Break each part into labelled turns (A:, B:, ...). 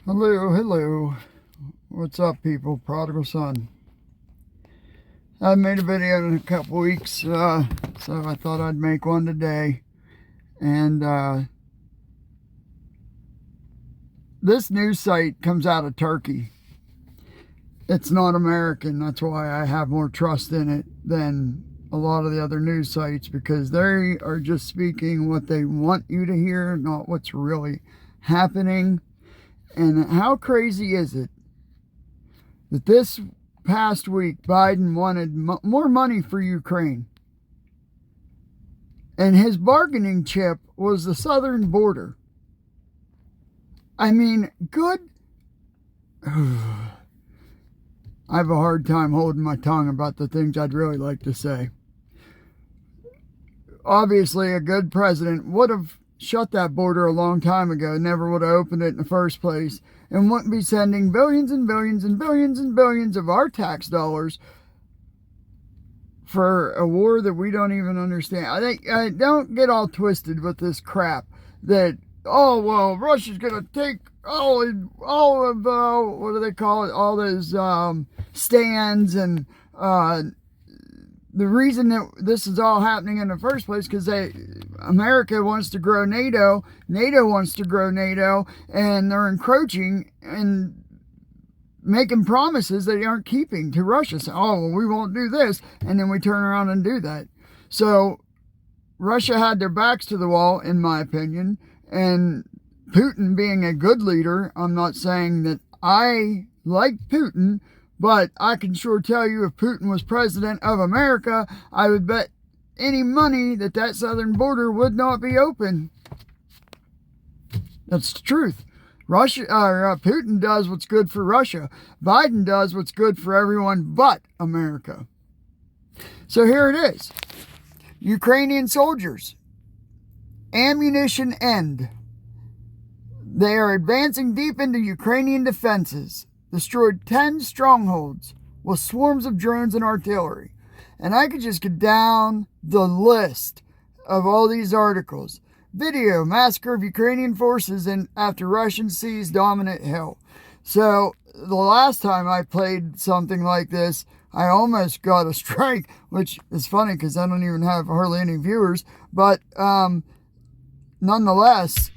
A: Hello, hello. What's up, people? Prodigal son. I haven't made a video in a couple weeks, so I thought I'd make one today. And this news site comes out of Turkey. It's not American. That's why I have more trust in it than a lot of the other news sites, because they are just speaking what they want you to hear, not what's really happening. And how crazy is it that this past week Biden wanted more money for Ukraine, and his bargaining chip was the southern border? I mean, good. I have a hard time holding my tongue about the things I'd really like to say. Obviously, a good president would have shut that border a long time ago, never would have opened it in the first place, and wouldn't be sending billions and billions and billions and billions of our tax dollars for a war that we don't even understand. I don't get all twisted with this crap that, oh, well, Russia's going to take all of what do they call it, all those stands, and the reason that this is all happening in the first place because America wants to grow NATO, NATO wants to grow NATO, and they're encroaching and making promises they aren't keeping to Russia. So, oh, well, we won't do this, and then we turn around and do that. So Russia had their backs to the wall, in my opinion, and Putin being a good leader, I'm not saying that I like Putin, but I can sure tell you if Putin was president of America, I would bet any money that that southern border would not be open. That's the truth. Putin does what's good for Russia. Biden does what's good for everyone but America. So here it is. Ukrainian soldiers. Ammunition end. They are advancing deep into Ukrainian defenses. Destroyed 10 strongholds with swarms of drones and artillery. And I could just get down the list of all these articles. Video, massacre of Ukrainian forces after Russians seized dominant hill. So the last time I played something like this, I almost got a strike, which is funny because I don't even have hardly any viewers. But nonetheless...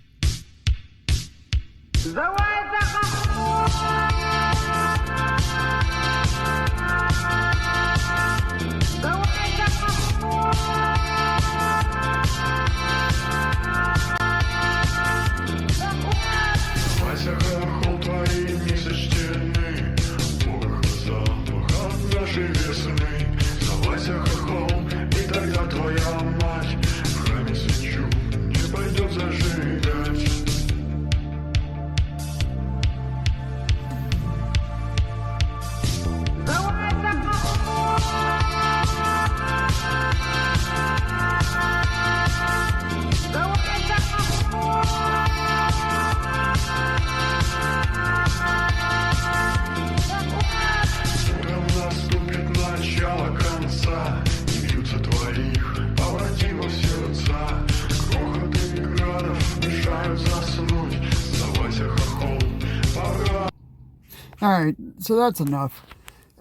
A: Alright, so that's enough.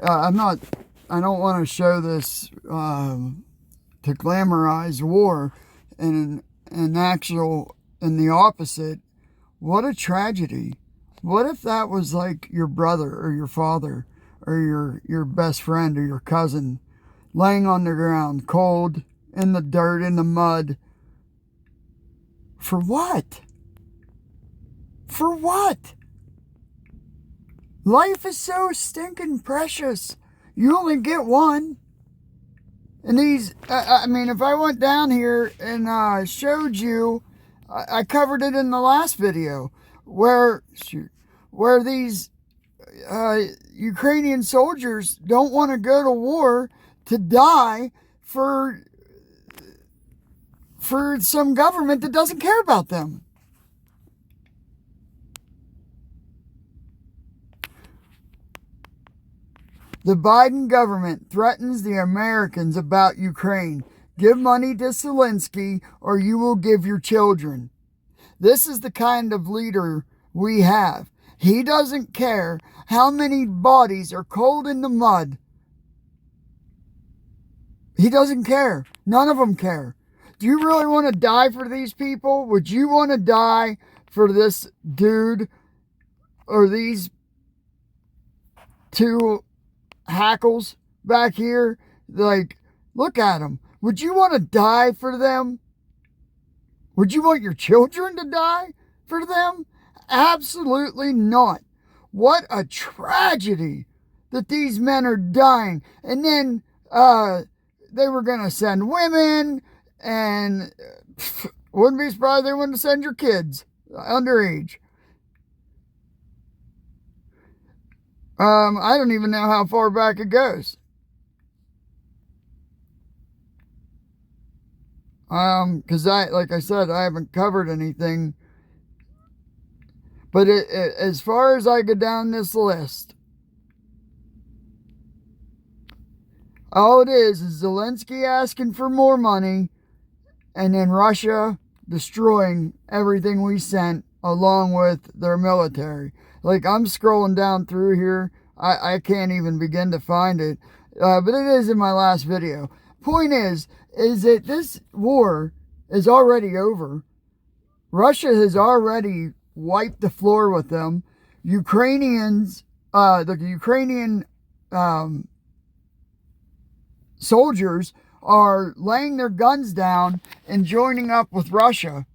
A: I don't want to show this to glamorize war and the opposite. What a tragedy. What if that was like your brother or your father or your best friend or your cousin laying on the ground, cold, in the dirt, in the mud? For what? For what? Life is so stinking precious. You only get one. And these, if I went down here and showed you, I covered it in the last video, where these Ukrainian soldiers don't want to go to war to die for some government that doesn't care about them. The Biden government threatens the Americans about Ukraine. Give money to Zelensky or you will give your children. This is the kind of leader we have. He doesn't care how many bodies are cold in the mud. He doesn't care. None of them care. Do you really want to die for these people? Would you want to die for this dude or these two hackles back here? Like, look at them. Would you want to die for them? Would you want your children to die for them? Absolutely not. What a tragedy that these men are dying. And then they were going to send women, and wouldn't be surprised they wouldn't send your kids underage. I don't even know how far back it goes. Because like I said, I haven't covered anything. But as far as I go down this list, all it is Zelensky asking for more money, and then Russia destroying everything we sent along with their military. Like, I'm scrolling down through here. I can't even begin to find it. But it is in my last video. Point is that this war is already over. Russia has already wiped the floor with them. Ukrainians, the Ukrainian soldiers are laying their guns down and joining up with Russia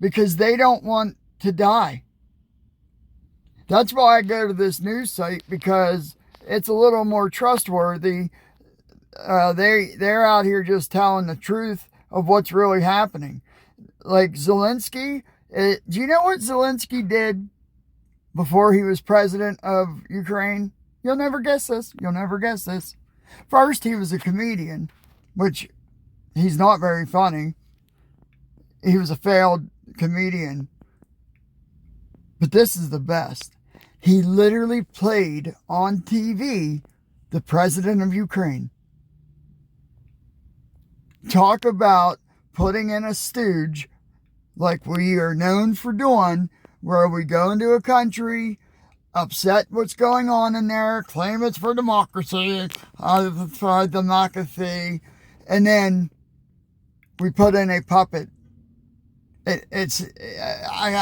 A: because they don't want to die. That's why I go to this news site, because it's a little more trustworthy. They're out here just telling the truth of what's really happening. Like Zelensky, do you know what Zelensky did before he was president of Ukraine? You'll never guess this. You'll never guess this. First, he was a comedian, which he's not very funny. He was a failed comedian. But this is the best. He literally played on TV the president of Ukraine. Talk about putting in a stooge like we are known for doing, where we go into a country, upset what's going on in there, claim it's for democracy, and then we put in a puppet. I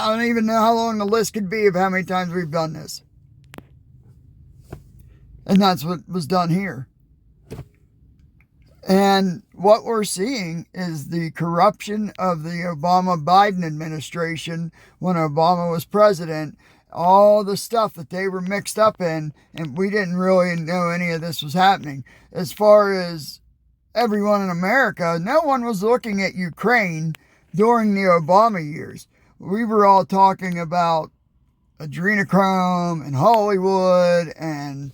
A: don't even know how long the list could be of how many times we've done this. And that's what was done here. And what we're seeing is the corruption of the Obama-Biden administration when Obama was president. All the stuff that they were mixed up in, and we didn't really know any of this was happening. As far as everyone in America, no one was looking at Ukraine during the Obama years. We were all talking about adrenochrome and Hollywood and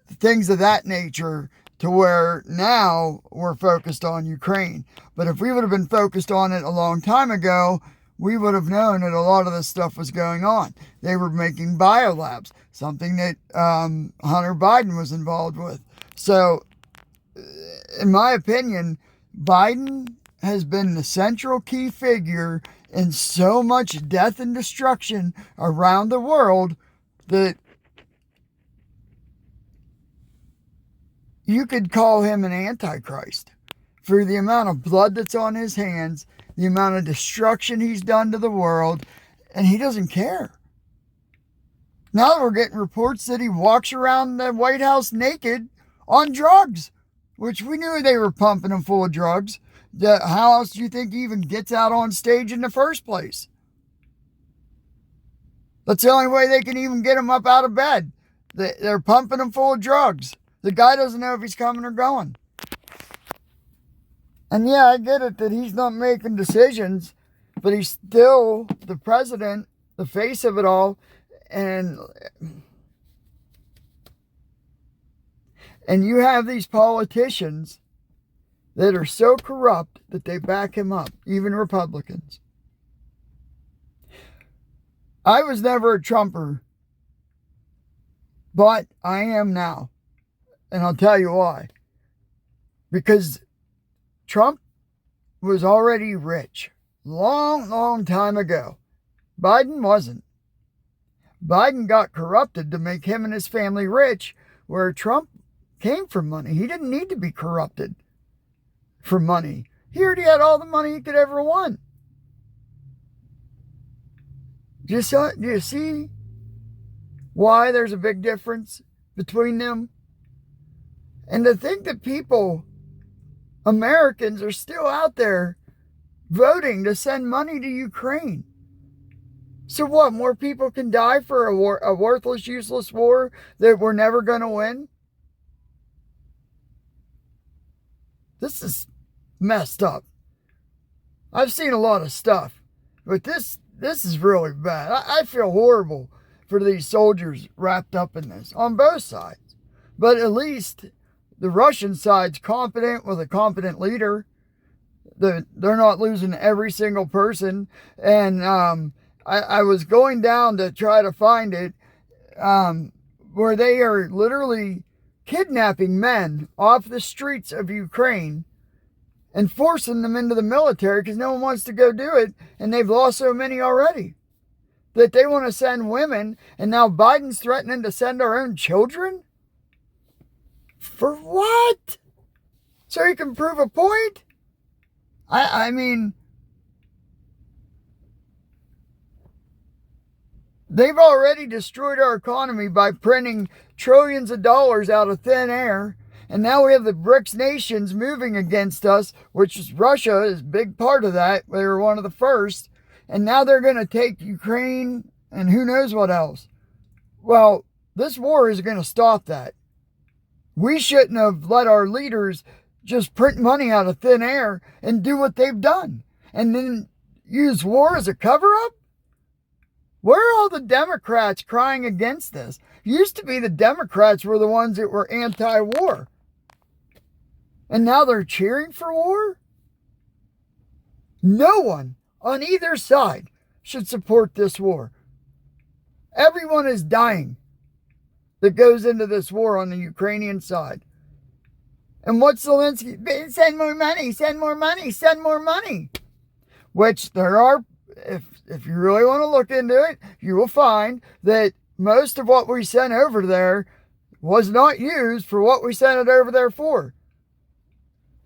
A: things of that nature, to where now we're focused on Ukraine. But if we would have been focused on it a long time ago, we would have known that a lot of this stuff was going on. They were making biolabs, something that Hunter Biden was involved with. So, in my opinion, Biden has been the central key figure in so much death and destruction around the world that you could call him an antichrist for the amount of blood that's on his hands, the amount of destruction he's done to the world, and he doesn't care. Now we're getting reports that he walks around the White House naked on drugs, which we knew they were pumping him full of drugs. How else do you think he even gets out on stage in the first place? That's the only way they can even get him up out of bed. They're pumping him full of drugs. The guy doesn't know if he's coming or going. And yeah, I get it that he's not making decisions, but he's still the president, the face of it all. And you have these politicians that are so corrupt that they back him up, even Republicans. I was never a Trumper, but I am now. And I'll tell you why. Because Trump was already rich long, long time ago. Biden wasn't. Biden got corrupted to make him and his family rich, where Trump came from money. He didn't need to be corrupted for money. He already had all the money he could ever want. Do you see why there's a big difference between them? And to think that people, Americans, are still out there voting to send money to Ukraine. So what, more people can die for a worthless, useless war that we're never going to win? This is messed up. I've seen a lot of stuff, but this is really bad. I feel horrible for these soldiers wrapped up in this on both sides. But at least the Russian side's competent with a competent leader. They're not losing every single person. And I was going down to try to find it, where they are literally kidnapping men off the streets of Ukraine and forcing them into the military because no one wants to go do it, and they've lost so many already that they want to send women, and now Biden's threatening to send our own children? For what? So he can prove a point? I mean, they've already destroyed our economy by printing trillions of dollars out of thin air. And now we have the BRICS nations moving against us, which is Russia is a big part of that. They were one of the first. And now they're going to take Ukraine and who knows what else. Well, this war is going to stop that. We shouldn't have let our leaders just print money out of thin air and do what they've done. And then use war as a cover-up? Where are all the Democrats crying against this? It used to be the Democrats were the ones that were anti-war. And now they're cheering for war? No one on either side should support this war. Everyone is dying that goes into this war on the Ukrainian side. And what's Zelensky? Send more money, send more money, send more money. Which there are, if you really want to look into it, you will find that most of what we sent over there was not used for what we sent it over there for.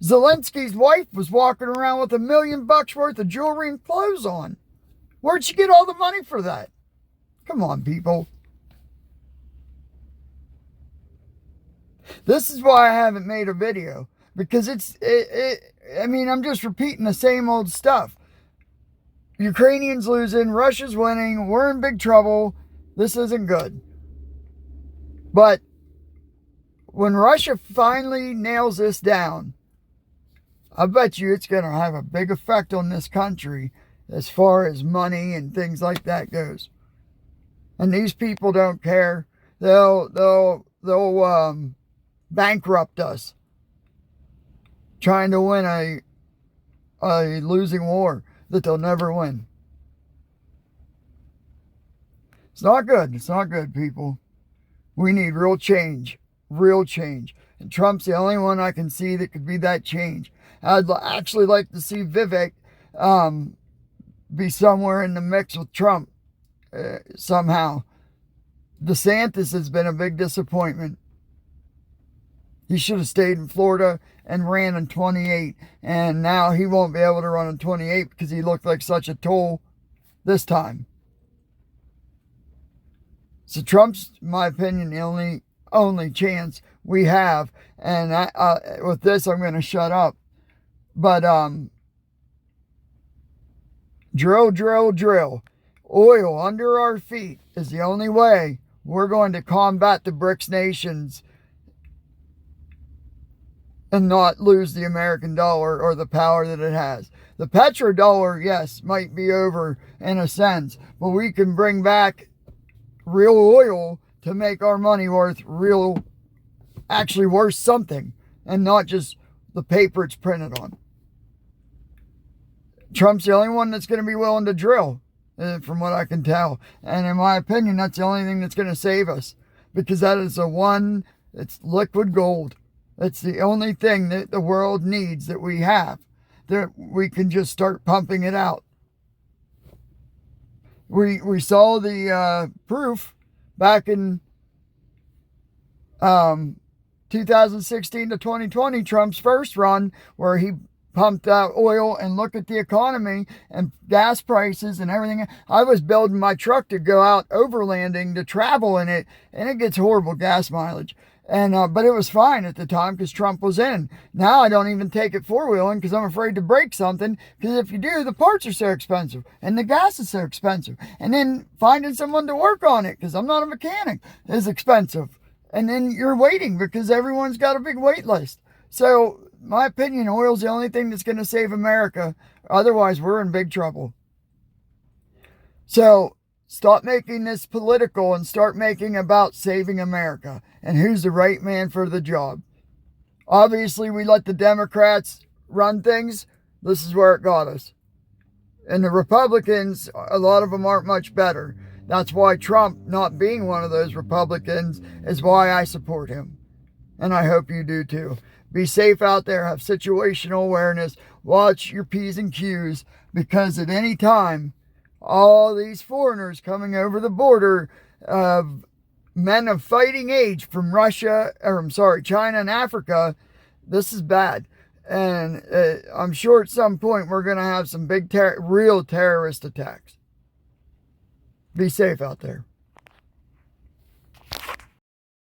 A: Zelensky's wife was walking around with $1 million worth of jewelry and clothes on. Where'd she get all the money for that? Come on, people. This is why I haven't made a video. Because I mean, I'm just repeating the same old stuff. Ukrainians losing, Russia's winning, we're in big trouble. This isn't good. But when Russia finally nails this down, I bet you it's going to have a big effect on this country as far as money and things like that goes. And these people don't care. They'll bankrupt us trying to win a losing war that they'll never win. It's not good. It's not good, people. We need real change. Real change. And Trump's the only one I can see that could be that change. I'd actually like to see Vivek be somewhere in the mix with Trump somehow. DeSantis has been a big disappointment. He should have stayed in Florida and ran in 28. And now he won't be able to run in 28 because he looked like such a tool this time. So Trump's, in my opinion, the only chance we have. And with this, I'm going to shut up. But drill. Oil under our feet is the only way we're going to combat the BRICS nations and not lose the American dollar or the power that it has. The petrodollar, yes, might be over in a sense, but we can bring back real oil to make our money actually worth something, and not just the paper it's printed on. Trump's the only one that's going to be willing to drill, from what I can tell. And in my opinion, that's the only thing that's going to save us, because that is it's liquid gold. It's the only thing that the world needs that we have, that we can just start pumping it out. We saw the proof back in 2016 to 2020, Trump's first run, where he pumped out oil, and look at the economy and gas prices and everything. I was building my truck to go out overlanding to travel in it, and it gets horrible gas mileage. And but it was fine at the time because Trump was in. Now I don't even take it four-wheeling because I'm afraid to break something, because if you do, the parts are so expensive and the gas is so expensive. And then finding someone to work on it, because I'm not a mechanic, is expensive. And then you're waiting because everyone's got a big wait list. So my opinion, oil's the only thing that's going to save America. Otherwise, we're in big trouble. So stop making this political and start making about saving America and who's the right man for the job. Obviously, we let the Democrats run things. This is where it got us. And the Republicans, a lot of them aren't much better. That's why Trump, not being one of those Republicans, is why I support him. And I hope you do too. Be safe out there. Have situational awareness. Watch your P's and Q's, because at any time, all these foreigners coming over the border, men of fighting age from Russia, China and Africa, this is bad. And I'm sure at some point we're going to have some big, real terrorist attacks. Be safe out there.